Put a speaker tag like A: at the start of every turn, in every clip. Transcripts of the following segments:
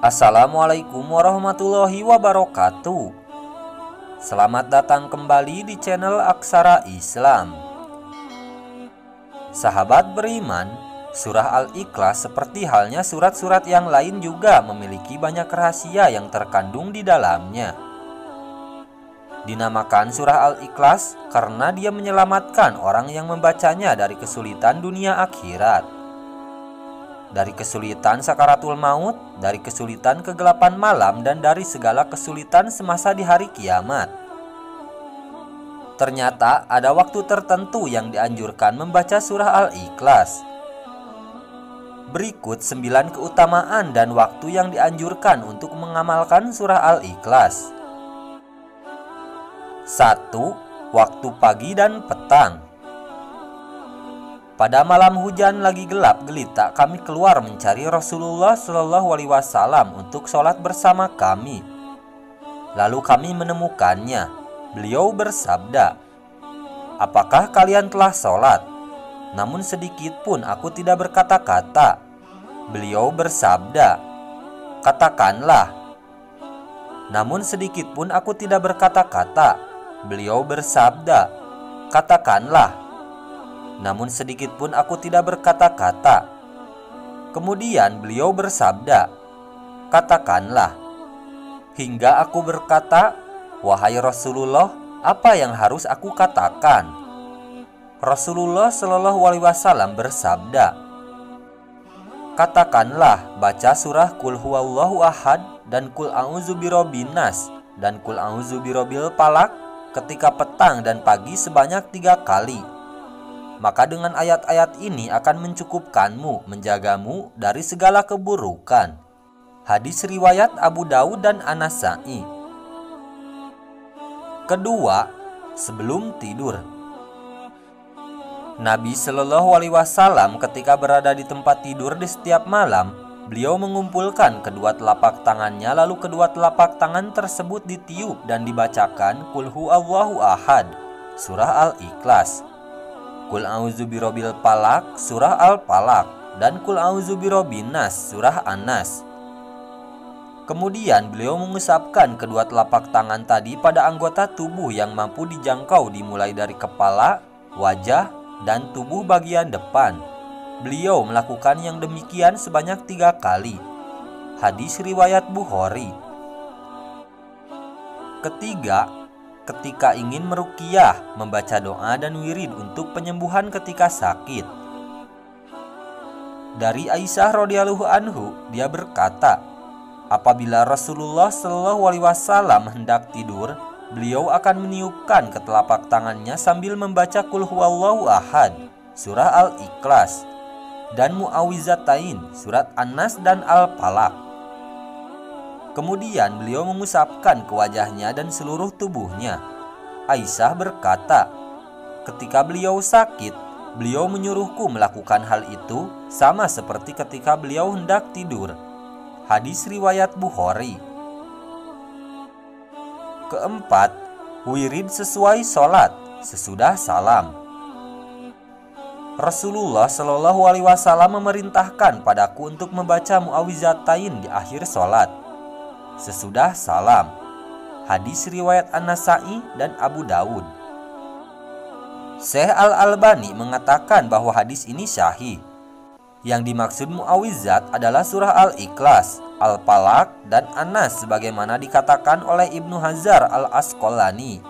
A: Assalamualaikum warahmatullahi wabarakatuh. Selamat datang kembali di channel Aksara Islam. Sahabat beriman, surah Al-Ikhlas seperti halnya surat-surat yang lain juga memiliki banyak rahasia yang terkandung di dalamnya. Dinamakan surah Al-Ikhlas karena dia menyelamatkan orang yang membacanya dari kesulitan dunia akhirat, dari kesulitan sakaratul maut, dari kesulitan kegelapan malam, dan dari segala kesulitan semasa di hari kiamat. Ternyata ada waktu tertentu yang dianjurkan membaca surah Al-Ikhlas. Berikut 9 keutamaan dan waktu yang dianjurkan untuk mengamalkan surah Al-Ikhlas. 1. Waktu pagi dan petang. Pada malam hujan lagi gelap gelita, kami keluar mencari Rasulullah Shallallahu Alaihi Wasallam untuk sholat bersama kami. Lalu kami menemukannya. Beliau bersabda, "Apakah kalian telah sholat?" Namun sedikit pun aku tidak berkata-kata. Beliau bersabda, "Katakanlah." Namun sedikit pun aku tidak berkata-kata. Beliau bersabda, "Katakanlah." Namun sedikit pun aku tidak berkata-kata. Kemudian beliau bersabda, "Katakanlah." Hingga aku berkata, "Wahai Rasulullah, apa yang harus aku katakan?" Rasulullah Shallallahu Alaihi Wasallam bersabda, "Katakanlah, baca surah Qul Huwallahu Ahad dan Qul A'udzu Birabbin Nas dan Qul A'udzu Birabbil Falaq ketika petang dan pagi sebanyak 3 kali. Maka dengan ayat-ayat ini akan mencukupkanmu, menjagamu dari segala keburukan." Hadis riwayat Abu Daud dan An-Nasa'i. Kedua, sebelum tidur. Nabi Shallallahu Alaihi Wasallam ketika berada di tempat tidur di setiap malam, beliau mengumpulkan kedua telapak tangannya, lalu kedua telapak tangan tersebut ditiup dan dibacakan Qul Huwallahu Ahad, surah Al-Ikhlas, Qul A'udzu Birabbil Falaq, surah Al-Falaq, dan Qul A'udzu Birabbin Nas, surah An-Nas. Kemudian beliau mengusapkan kedua telapak tangan tadi pada anggota tubuh yang mampu dijangkau dimulai dari kepala, wajah, dan tubuh bagian depan. Beliau melakukan yang demikian sebanyak 3 kali. Hadis riwayat Bukhari. Ketiga, ketika ingin meruqyah, membaca doa dan wirid untuk penyembuhan ketika sakit. Dari Aisyah radhiyallahu anhu, dia berkata, apabila Rasulullah Shallallahu Alaihi Wasallam hendak tidur, beliau akan meniupkan ke telapak tangannya sambil membaca Qul Huwallahu Ahad, surah Al-Ikhlas, dan Mu'awwizatain, surat An-Nas dan Al-Falaq. Kemudian beliau mengusapkan ke wajahnya dan seluruh tubuhnya. Aisyah berkata, ketika beliau sakit, beliau menyuruhku melakukan hal itu sama seperti ketika beliau hendak tidur. Hadis riwayat Bukhari. Keempat, wirid sesuai sholat sesudah salam. Rasulullah Shallallahu Alaihi Wasallam memerintahkan padaku untuk membaca Mu'awwizatain di akhir sholat sesudah salam. Hadis riwayat An-Nasa'i dan Abu Daud. Syekh Al-Albani mengatakan bahwa hadis ini sahih. Yang dimaksud mu'awwizat adalah surah Al-Ikhlas, Al-Falaq, dan An-Nas sebagaimana dikatakan oleh Ibnu Hajar Al-Asqalani.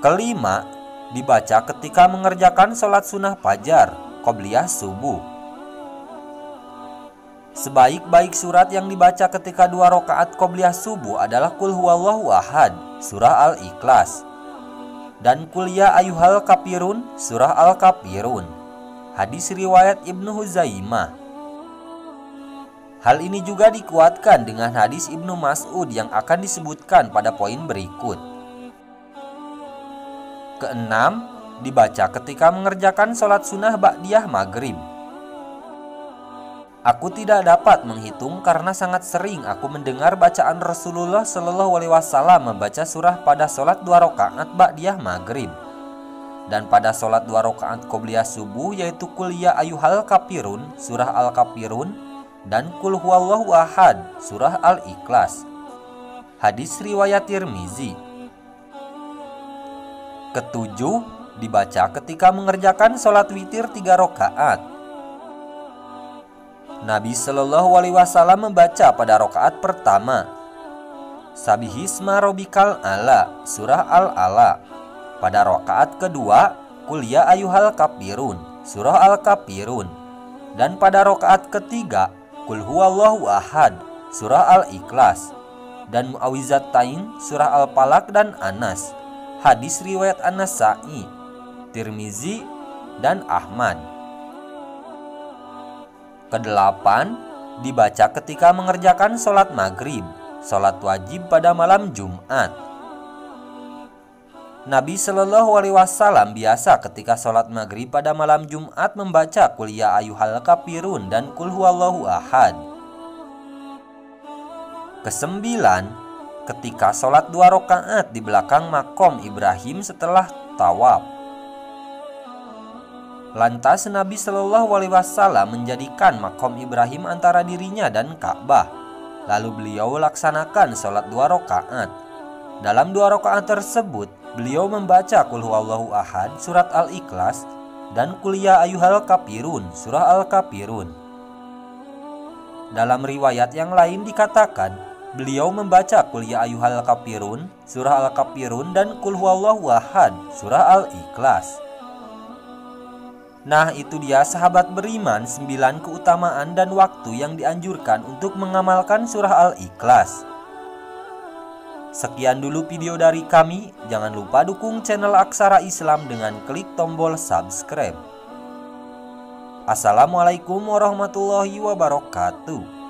A: Kelima, dibaca ketika mengerjakan sholat sunnah fajar, qobliyah subuh. Sebaik-baik surat yang dibaca ketika 2 rakaat qobliyah subuh adalah Qul Huwallahu Ahad, surah Al-Ikhlas, dan Qul Ya Ayyuhal Kafirun, surah Al-Kafirun. Hadis riwayat Ibnu Huzaimah. Hal ini juga dikuatkan dengan hadis Ibnu Mas'ud yang akan disebutkan pada poin berikut. Keenam, dibaca ketika mengerjakan sholat sunnah ba'diyah maghrib. Aku tidak dapat menghitung karena sangat sering aku mendengar bacaan Rasulullah Shallallahu Alaihi Wasallam membaca surah pada sholat 2 rakaat ba'diyah maghrib dan pada sholat 2 rakaat qobliyah subuh, yaitu Qul Ya Ayyuhal Kafirun, surah Al-Kafirun, dan Qul huwallahu ahad surah Al-Ikhlas. Hadis riwayat Tirmizi. Ketujuh, dibaca ketika mengerjakan sholat witir 3 rakaat. Nabi Shallallahu Alaihi Wasallam membaca pada rakaat pertama Sabihisma Robikal Ala surah Al-Ala. Pada rakaat kedua Qul ya ayyuhal kafirun surah Al-Kafirun. Dan pada rakaat ketiga Qul huwallahu ahad surah Al-Ikhlas dan Mu'awwizatain surah Al-Falaq dan Anas. Hadis riwayat An-Nasa'i, Tirmizi dan Ahmad. Kedelapan, dibaca ketika mengerjakan sholat maghrib, sholat wajib pada malam Jumat. Nabi Shallallahu Alaihi Wasallam biasa ketika sholat maghrib pada malam Jumat membaca Qul ya ayyuhal kafirun dan Qul huwallahu ahad. Kesembilan, ketika sholat 2 rakaat di belakang makom Ibrahim setelah tawaf. Lantas Nabi Shallallahu Alaihi Wasallam menjadikan makom Ibrahim antara dirinya dan Ka'bah. Lalu beliau laksanakan sholat 2 rakaat. Dalam 2 rakaat tersebut, beliau membaca Qul huwallahu ahad surat Al-Ikhlas dan Qul ya ayyuhal kafirun surah Al-Kafirun. Dalam riwayat yang lain dikatakan, beliau membaca Qul ya ayyuhal kafirun surah Al-Kafirun dan Qul huwallahu ahad surah Al-Ikhlas. Nah, itu dia sahabat beriman 9 keutamaan dan waktu yang dianjurkan untuk mengamalkan surah Al-Ikhlas. Sekian dulu video dari kami. Jangan lupa dukung channel Aksara Islam dengan klik tombol subscribe. Assalamualaikum warahmatullahi wabarakatuh.